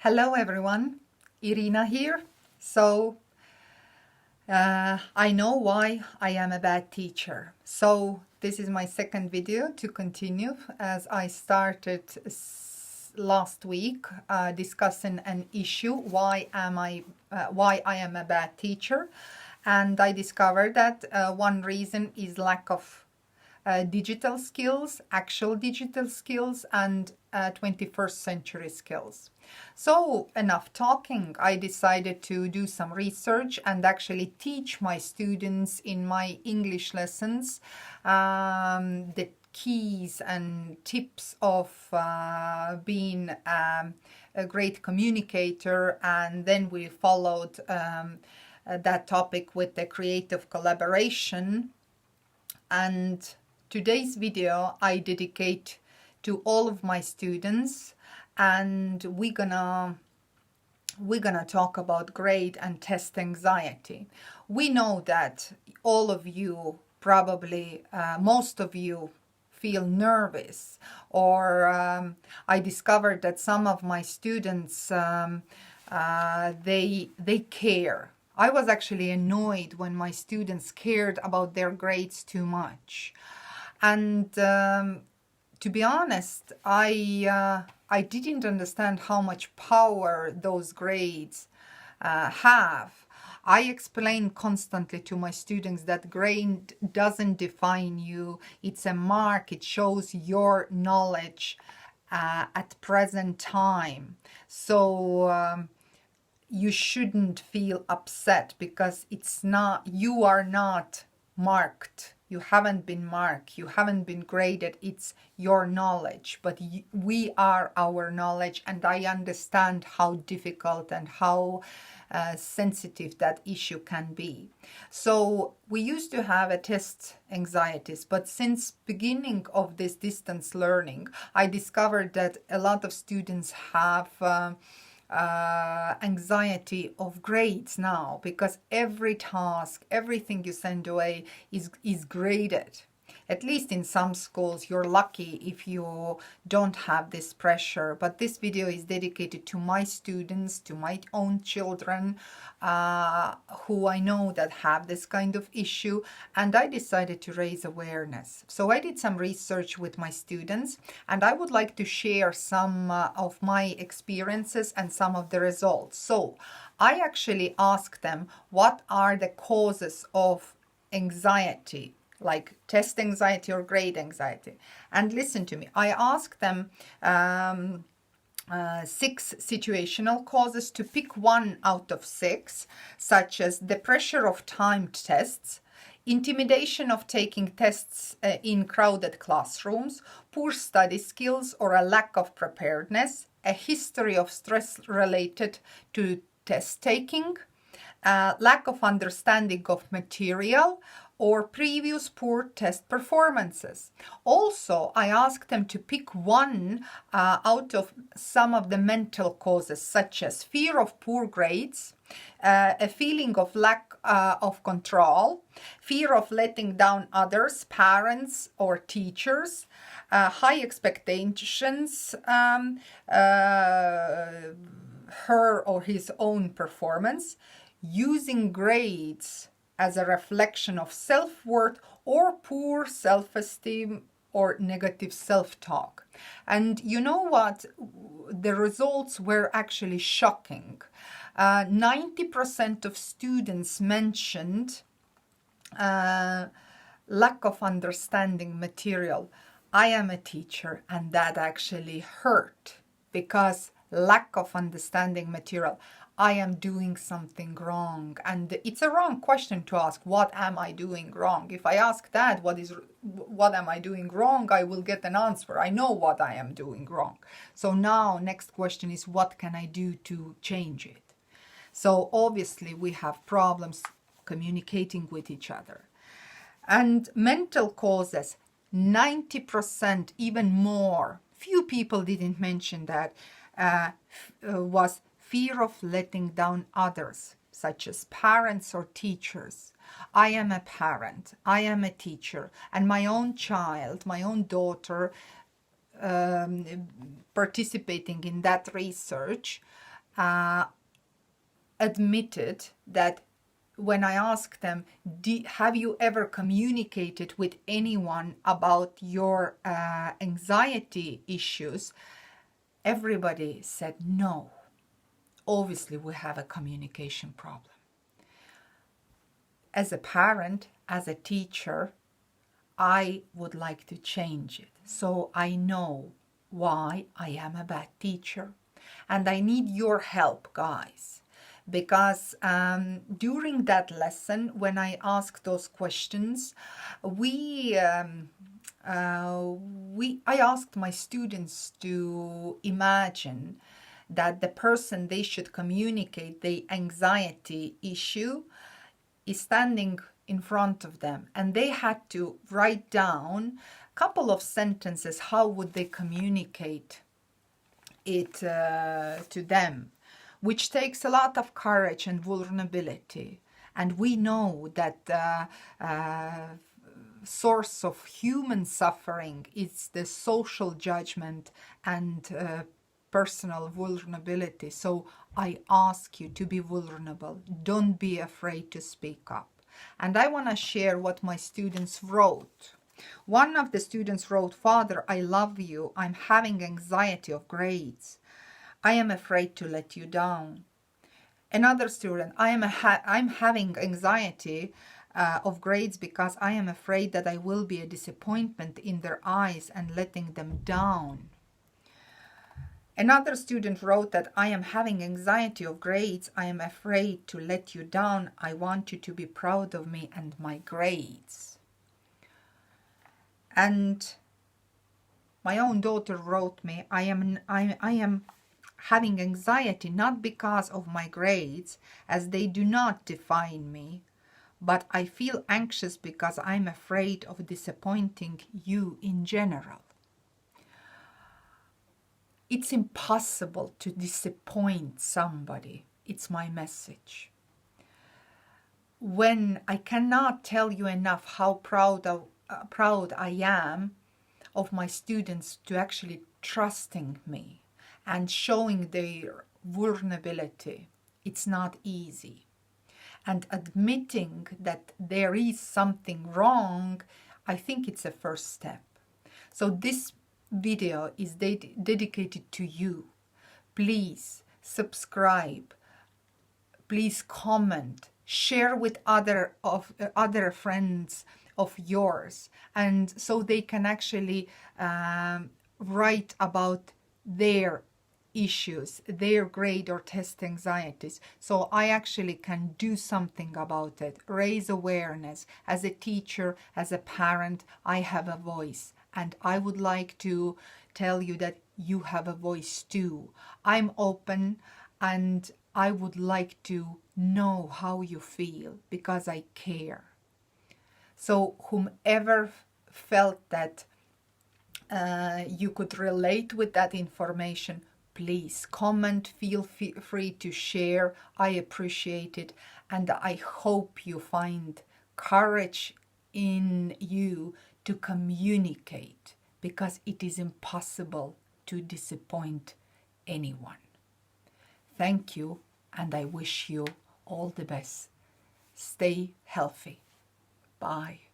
Hello everyone, Irina here. I know why I am a bad teacher. So this is my second video to continue as I started last week discussing an issue, why I am a bad teacher. And I discovered that one reason is lack of digital skills, actual digital skills, and 21st century skills. So enough talking. I decided to do some research and actually teach my students in my English lessons the keys and tips of being a great communicator, and then we followed that topic with the creative collaboration. And today's video I dedicate to all of my students, and we're gonna talk about grade and test anxiety. We know that all of you, probably most of you, feel nervous, or I discovered that some of my students they care. I was actually annoyed when my students cared about their grades too much. And to be honest, I didn't understand how much power those grades have. I explain constantly to my students that grade doesn't define you. It's a mark. It shows your knowledge at present time. So you shouldn't feel upset because you are not marked. You haven't been marked, you haven't been graded. It's your knowledge, but we are our knowledge, and I understand how difficult and how sensitive that issue can be. So we used to have a test anxieties, but since beginning of this distance learning, I discovered that a lot of students have anxiety of grades now, because every task, everything you send away is graded. At least in some schools, you're lucky if you don't have this pressure. But this video is dedicated to my students, to my own children, who I know that have this kind of issue. And I decided to raise awareness. So I did some research with my students, and I would like to share some of my experiences and some of the results. So I actually asked them, what are the causes of anxiety, like test anxiety or grade anxiety? And listen to me, I asked them 6 situational causes to pick one out of 6, such as the pressure of timed tests, intimidation of taking tests in crowded classrooms, poor study skills or a lack of preparedness, a history of stress related to test taking, lack of understanding of material, or previous poor test performances. Also, I asked them to pick one out of some of the mental causes, such as fear of poor grades, a feeling of lack of control, fear of letting down others, parents or teachers, high expectations, her or his own performance, using grades as a reflection of self-worth, or poor self-esteem or negative self-talk. And you know what? The results were actually shocking. 90% of students mentioned lack of understanding material. I am a teacher, and that actually hurt, because lack of understanding material. I am doing something wrong. And it's a wrong question to ask, what am I doing wrong? If I ask that, what am I doing wrong, I will get an answer. I know what I am doing wrong. So now next question is, what can I do to change it? So obviously we have problems communicating with each other. And mental causes, 90%, even more, few people didn't mention that, was fear of letting down others, such as parents or teachers. I am a parent, I am a teacher, and my own child, my own daughter, participating in that research, admitted that when I asked them, have you ever communicated with anyone about your anxiety issues? Everybody said no. Obviously, we have a communication problem. As a parent, as a teacher, I would like to change it. So I know why I am a bad teacher. And I need your help, guys. Because during that lesson, when I asked those questions, I asked my students to imagine that the person they should communicate the anxiety issue is standing in front of them, and they had to write down a couple of sentences. How would they communicate it to them, which takes a lot of courage and vulnerability. And we know that source of human suffering is the social judgment and personal vulnerability. So I ask you to be vulnerable. Don't be afraid to speak up. And I want to share what my students wrote. One of the students wrote, "Father, I love you. I'm having anxiety of grades. I am afraid to let you down." Another student, I'm having anxiety of grades because I am afraid that I will be a disappointment in their eyes and letting them down. Another student wrote that I am having anxiety of grades. I am afraid to let you down. I want you to be proud of me and my grades. And my own daughter wrote me, I am having anxiety not because of my grades, as they do not define me, but I feel anxious because I'm afraid of disappointing you in general. It's impossible to disappoint somebody. It's my message. When I cannot tell you enough how proud I am of my students to actually trusting me and showing their vulnerability. It's not easy. And admitting that there is something wrong, I think it's a first step. So this video is dedicated to you. Please subscribe. Please comment. Share with other friends of yours, and so they can actually write about their issues, their grade or test anxieties. So I actually can do something about it, raise awareness. As a teacher, as a parent, I have a voice, and I would like to tell you that you have a voice too. I'm open, and I would like to know how you feel because I care. So whomever felt that you could relate with that information, please comment, feel free to share. I appreciate it, and I hope you find courage in you to communicate, because it is impossible to disappoint anyone. Thank you, and I wish you all the best. Stay healthy. Bye.